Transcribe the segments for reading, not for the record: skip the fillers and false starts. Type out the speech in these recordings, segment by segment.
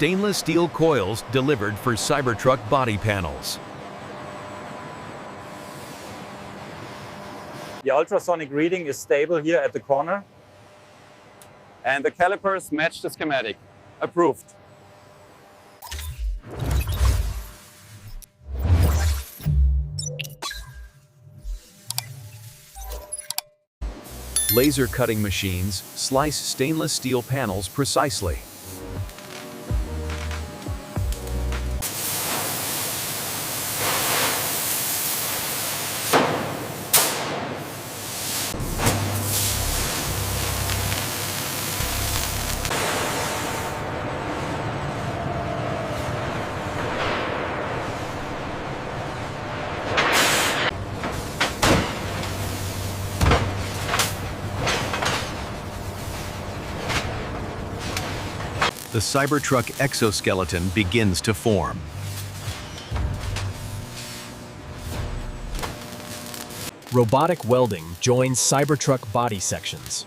stainless steel coils delivered for Cybertruck body panels. The ultrasonic reading is stable here at the corner. And the calipers match the schematic. Approved. Laser cutting machines slice stainless steel panels precisely. The Cybertruck exoskeleton begins to form. Robotic welding joins Cybertruck body sections.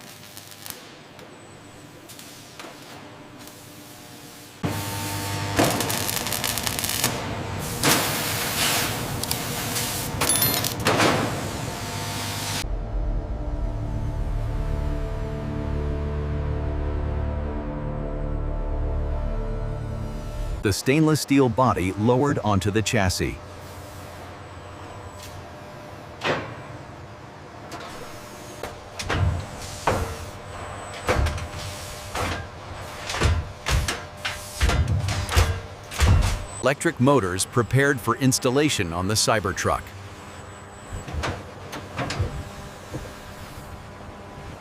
The stainless steel body lowered onto the chassis. Electric motors prepared for installation on the Cybertruck.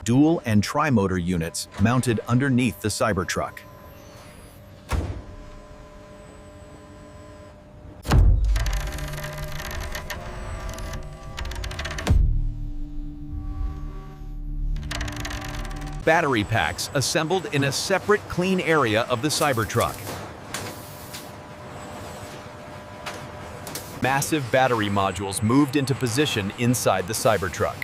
Dual and tri-motor units mounted underneath the Cybertruck. Battery packs assembled in a separate clean area of the Cybertruck. Massive battery modules moved into position inside the Cybertruck.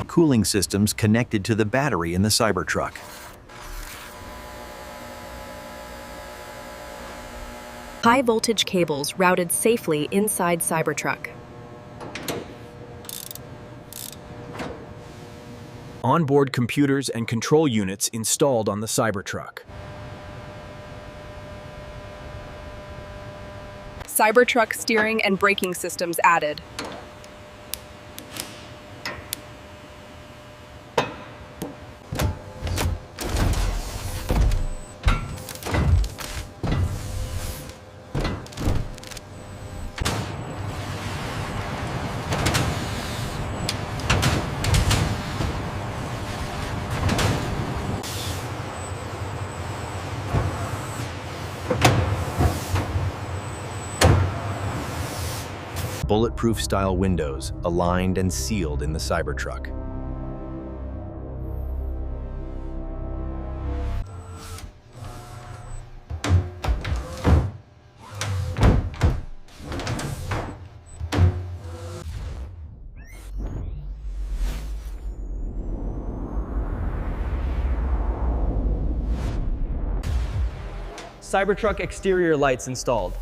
Cooling systems connected to the battery in the Cybertruck. High-voltage cables routed safely inside Cybertruck. Onboard computers and control units installed on the Cybertruck. Cybertruck steering and braking systems added. Bulletproof style windows aligned and sealed in the Cybertruck. Cybertruck exterior lights installed.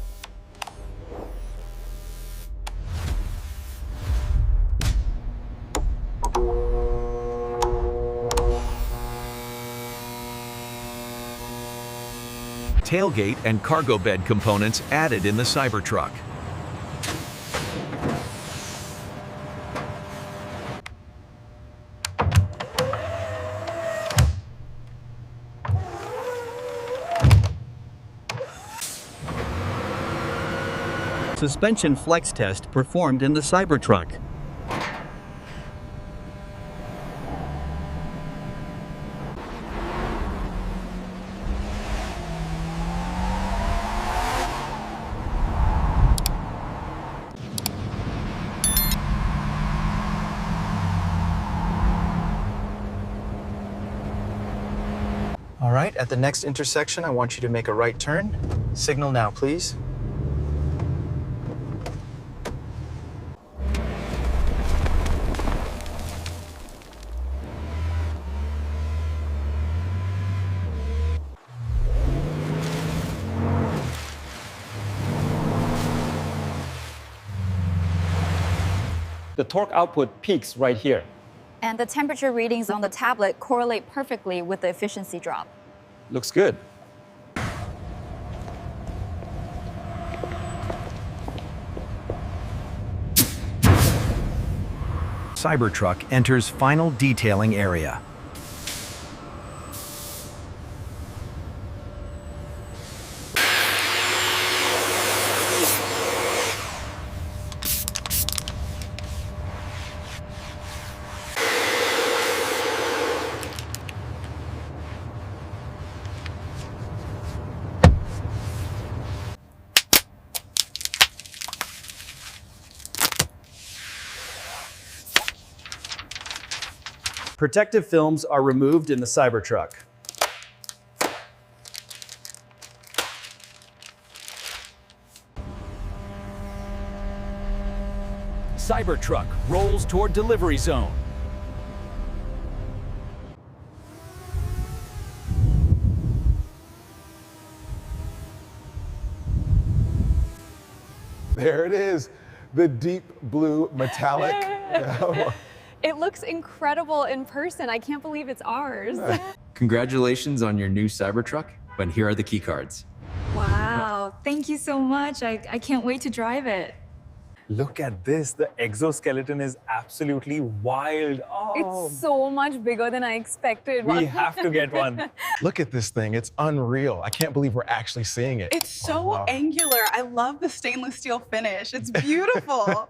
Tailgate and cargo bed components added in the Cybertruck. Suspension flex test performed in the Cybertruck. right, at the next intersection, I want you to make a right turn. Signal now, please. The torque output peaks right here. And the temperature readings on the tablet correlate perfectly with the efficiency drop. Looks good. Cybertruck enters final detailing area. Protective films are removed in the Cybertruck. Cybertruck rolls toward delivery zone. There it is, the deep blue metallic. It looks incredible in person. I can't believe it's ours. Congratulations on your new Cybertruck, but here are the key cards. Wow, thank you so much. I can't wait to drive it. Look at this. The exoskeleton is absolutely wild. Oh, It's so much bigger than I expected. we have to get one. Look at this thing, it's unreal. I can't believe we're actually seeing it. It's so Oh, wow. angular. I love the stainless steel finish. It's beautiful.